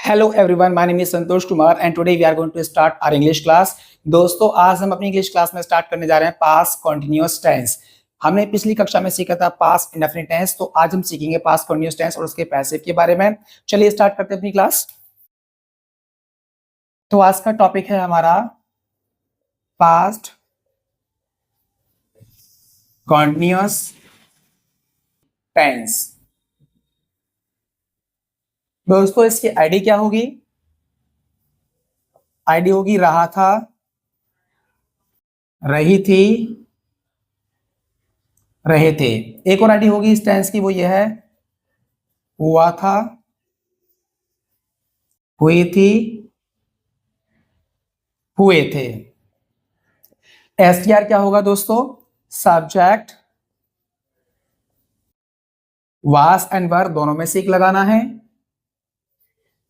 Hello everyone, my name is Santosh Kumar and today we are going to start our English class. दोस्तों, आज हम अपनी English class में start करने जा रहे हैं पास्ट कंटीन्यूअस टेंस। हमने पिछली कक्षा में सीखा था पास्ट इंडेफिनिट टेंस, तो आज हम सीखेंगे पास्ट कंटीन्यूअस टेंस और उसके पैसिव के बारे में। चलिए स्टार्ट करते हैं अपनी क्लास। तो आज का टॉपिक है हमारा पास्ट कंटीन्यूअस टेंस। दोस्तों, इसकी आईडी क्या होगी? आईडी होगी रहा था, रही थी, रहे थे। एक और आईडी होगी इस टेंस की, वो ये है हुआ था, हुई थी, हुए थे। एसटीआर क्या होगा दोस्तों? सब्जेक्ट, वास एंड वर्ब दोनों में से एक लगाना है।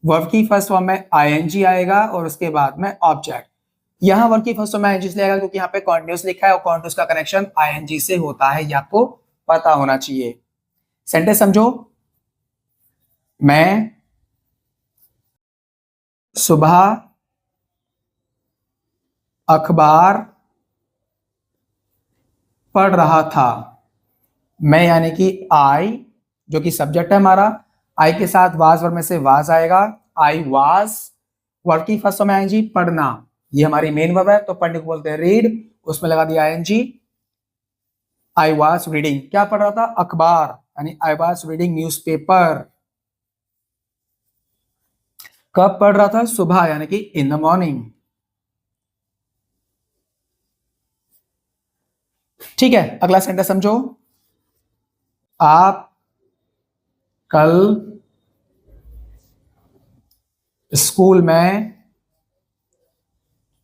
वर्ब की फर्स्ट फॉर्म में आईएनजी आएगा और उसके बाद में ऑब्जेक्ट। यहां वर्ब की फर्स्ट फॉर्म में आईएनजी इसलिए आएगा क्योंकि यहाँ पे कॉन्टिन्यूअस लिखा है और कॉन्टिन्यूअस का कनेक्शन आईएनजी से होता है, ये आपको पता होना चाहिए। सेंटेंस समझो। मैं सुबह अखबार पढ़ रहा था। मैं यानी कि आई, जो कि सब्जेक्ट है हमारा, आई के साथ वाज वर्ब में से वाज आएगा। आई वाज, वर्ब की फर्स्ट फॉर्म में आईएनजी, पढ़ना, ये हमारी मेन वर्ब है तो पढ़ने को बोलते हैं रीड, उसमें लगा दिया आईएनजी। आई वाज रीडिंग, क्या पढ़ रहा था? अखबार, यानी आई वाज रीडिंग न्यूज़पेपर। कब पढ़ रहा था? सुबह, यानी कि इन द मॉर्निंग। ठीक है, अगला सेंटेंस समझो। आप कल स्कूल में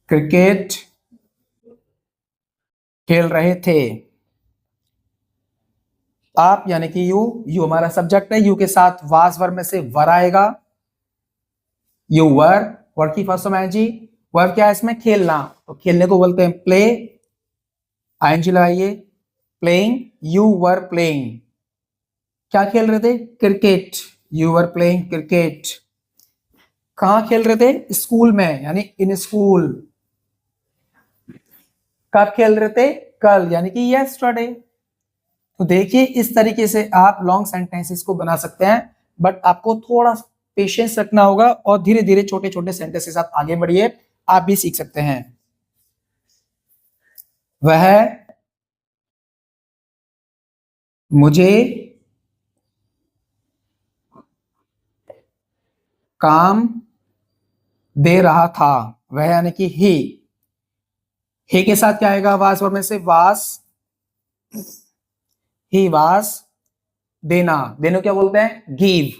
क्रिकेट खेल रहे थे। आप यानी कि यू हमारा सब्जेक्ट है, यू के साथ वाज वर्ब में से वर आएगा। यू वर, वर्ब की फर्स्ट फॉर्म आईएनजी। वर्ब क्या है इसमें? खेलना, तो खेलने को बोलते हैं प्ले, आईएनजी लगाइए। प्लेइंग, यू वर प्लेइंग, क्या खेल रहे थे? Cricket, you were playing cricket. कहां खेल रहे थे? स्कूल में, यानी इन स्कूल। कब खेल रहे थे? कल, यानी कि यस्टरडे। तो देखिए, इस तरीके से आप लॉन्ग सेंटेंसेस को बना सकते हैं, बट आपको थोड़ा पेशेंस रखना होगा और धीरे धीरे छोटे छोटे सेंटेंस के साथ आगे बढ़िए, आप भी सीख सकते हैं। वह मुझे काम दे रहा था। वह यानी कि ही के साथ क्या आएगा? वास वर्ब में से वास, ही वास। देना, देने को क्या बोलते हैं? गिव,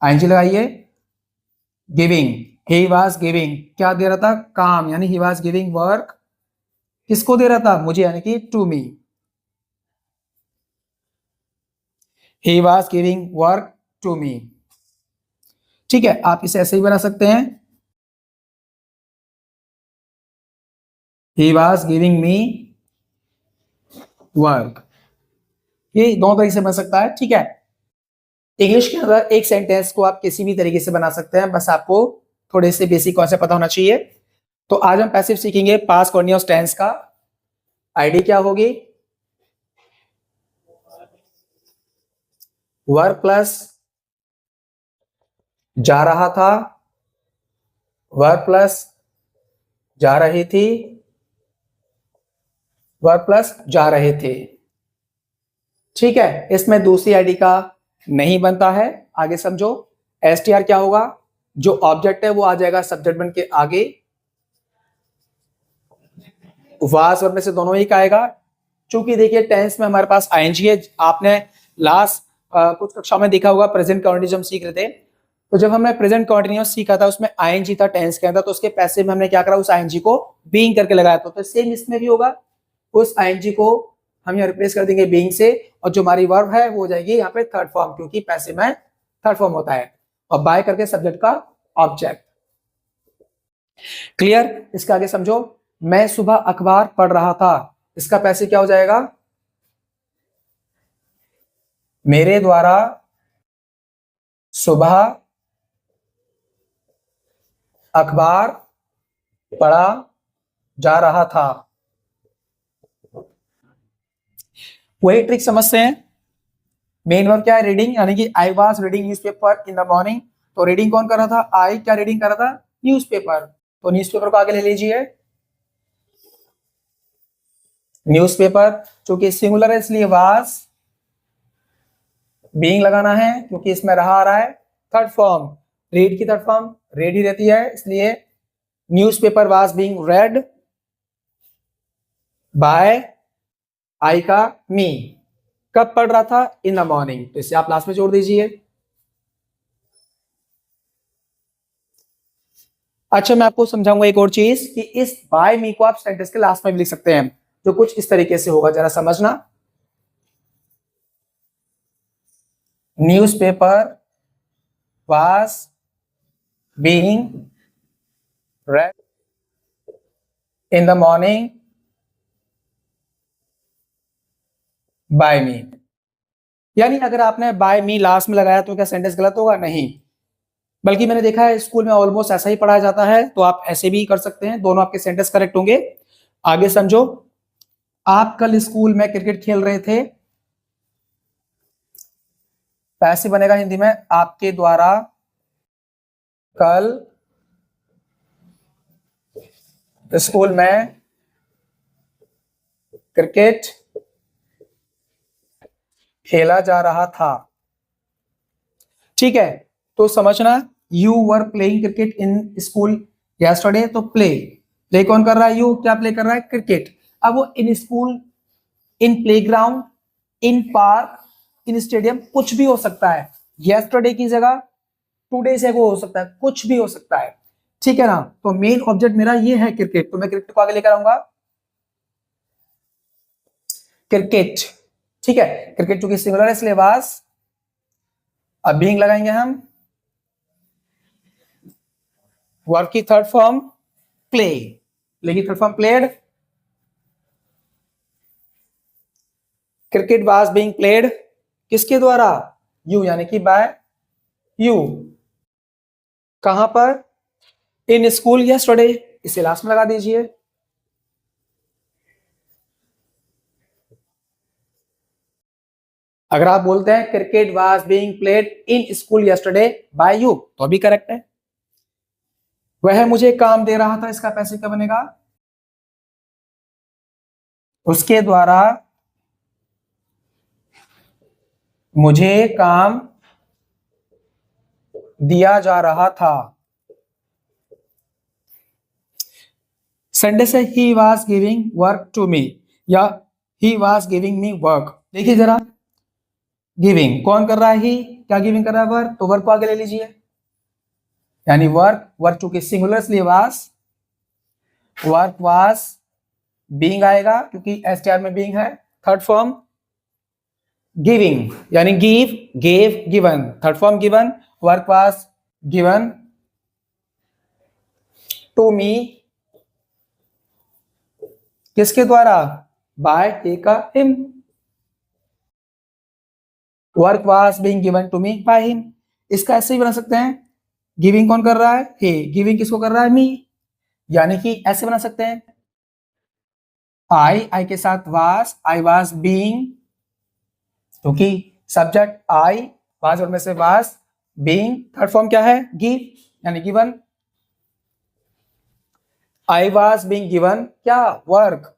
आईएनजी लगाइए। गिविंग, ही वाज गिविंग, क्या दे रहा था? काम, यानी ही वाज गिविंग वर्क। किसको दे रहा था? मुझे, यानी कि to me. He was giving work to me. ठीक है, आप इसे ऐसे ही बना सकते हैं। He was giving me work, ये दोनों तरीके से बन सकता है। ठीक है, इंग्लिश के अंदर एक सेंटेंस को आप किसी भी तरीके से बना सकते हैं, बस आपको थोड़े से बेसिक कॉन्सेप्ट पता होना चाहिए। तो आज हम पैसिव सीखेंगे पास्ट कंटीन्यूअस टेंस का। आईडी क्या होगी? वर्ब प्लस जा रहा था, वर्ब प्लस जा रही थी, वर्ब प्लस जा रहे थे। ठीक है, इसमें दूसरी आईडी का नहीं बनता है, आगे समझो। एसटीआर क्या होगा? जो ऑब्जेक्ट है वो आ जाएगा सब्जेक्ट बन के आगे, वास वर्ब में से दोनों ही का आएगा। चूंकि देखिए टेंस में हमारे पास आईएनजी है, आपने लास्ट कुछ कक्षा में देखा होगा प्रेजेंट कंटीन्यूअस हम सीख रहे थे, तो जब हमने प्रेजेंट कंटीन्यूअस सीखा था उसमें आईएनजी था टेंस के अंदर, तो उसके पैसिव में हमने क्या करा? उस आईएनजी को बीइंग करके लगाया था। तो सेम इसमें भी होगा, उस आईएनजी को हम यहाँ रिप्लेस कर देंगे बीइंग से, और जो हमारी वर्ब है वो हो जाएगी यहाँ पे थर्ड फॉर्म, क्योंकि पैसिव में थर्ड फॉर्म होता है, और बाय करके सब्जेक्ट का ऑब्जेक्ट। क्लियर? इसका आगे समझो। मैं सुबह अखबार पढ़ रहा था, इसका पैसिव क्या हो जाएगा? मेरे द्वारा सुबह अखबार पढ़ा जा रहा था। वही ट्रिक समझते हैं। मेन वर्ब क्या है? रीडिंग, यानी कि I was reading newspaper in the morning. तो रीडिंग कौन कर रहा था? आई। क्या रीडिंग कर रहा था? न्यूज़पेपर। तो न्यूज़पेपर को आगे ले लीजिए। न्यूज़पेपर चूंकि सिंगुलर है इसलिए वाज बीइंग लगाना है, क्योंकि इसमें रहा आ रहा है। थर्ड फॉर्म, रीड की थर्ड फॉर्म रेड ही रहती है, इसलिए newspaper was being read by I का मी। कब पढ़ रहा था? In the morning. तो इसे आप लास्ट में जोड़ दीजिए। अच्छा, मैं आपको समझाऊंगा एक और चीज कि इस बाय मी को आप सेंटेंस के लास्ट में भी लिख सकते हैं, जो कुछ इस तरीके से होगा, जरा समझना। Newspaper was being read in the morning by me. यानी अगर आपने बाय मी लास्ट में लगाया तो क्या सेंटेंस गलत होगा? नहीं, बल्कि मैंने देखा है स्कूल में ऑलमोस्ट ऐसा ही पढ़ाया जाता है, तो आप ऐसे भी कर सकते हैं, दोनों आपके सेंटेंस करेक्ट होंगे। आगे समझो। आप कल स्कूल में क्रिकेट खेल रहे थे। पैसे बनेगा हिंदी में आपके द्वारा कल स्कूल में क्रिकेट खेला जा रहा था। ठीक है, तो समझना, you were playing cricket in school yesterday. तो प्ले कौन कर रहा है? यू। क्या प्ले कर रहा है? क्रिकेट। अब वो in school, in playground, in park, in stadium, कुछ भी हो सकता है। यस्टरडे की जगह टुडे से वो हो सकता है, कुछ भी हो सकता है। ठीक है ना? तो मेन ऑब्जेक्ट मेरा ये है क्रिकेट, तो मैं क्रिकेट को आगे लेकर आऊंगा क्रिकेट। ठीक है, क्रिकेट चूंकि सिंगुलर है इसलिए वाज। अब बीइंग लगाएंगे हम। वर्ब की थर्ड फॉर्म प्ले, लेकिन third form played. Cricket was being played किसके द्वारा? यू, यानी कि बाय यू। कहां पर? In school yesterday. इसे लास्ट में लगा दीजिए। अगर आप बोलते हैं cricket was being played in school yesterday by you, तो भी करेक्ट है। वह मुझे काम दे रहा था, इसका पैसे क्या बनेगा? उसके द्वारा मुझे काम दिया जा रहा था। संडे से he was giving work to me, या he was giving me work. देखिए जरा, गिविंग कौन कर रहा है? ही। क्या गिविंग कर रहा है? वर्क। तो वर्क को आगे ले लीजिए, यानी वर्क चूंकि सिंगुलर इसलिए वाज, वर्क वाज बीइंग आएगा क्योंकि एसटीआर में बीइंग है। थर्ड फॉर्म गिविंग, यानी give, gave, given. Third form given, work was given to me, किसके द्वारा? बाय ए का him. Work was being given to me by him. इसका ऐसे ही बना सकते हैं, गिविंग कौन कर रहा है? हे। गिविंग किसको कर रहा है? मी। यानी कि ऐसे बना सकते हैं, आई के साथ वाज, आई वाज बीइंग, क्योंकि सब्जेक्ट आई, वाज और में से वाज, बीइंग थर्ड फॉर्म क्या है? गिव, यानी given. I was being given क्या? वर्क।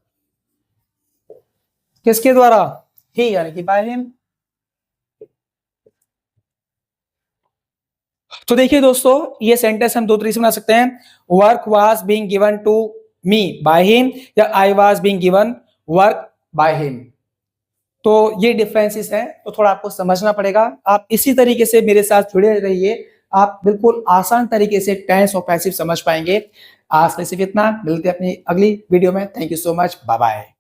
किसके द्वारा? ही, यानी कि बाय हिम। तो देखिए दोस्तों, ये सेंटेंस हम दो तरीके से बना सकते हैं। Work was being given to me by him, या I was being given work by him. तो ये डिफरेंसेस है, तो थोड़ा आपको समझना पड़ेगा। आप इसी तरीके से मेरे साथ जुड़े रहिए, आप बिल्कुल आसान तरीके से टेंस और पैसिव समझ पाएंगे। आज के सिर्फ इतना, मिलते हैं अपनी अगली वीडियो में। Thank you so much, bye bye.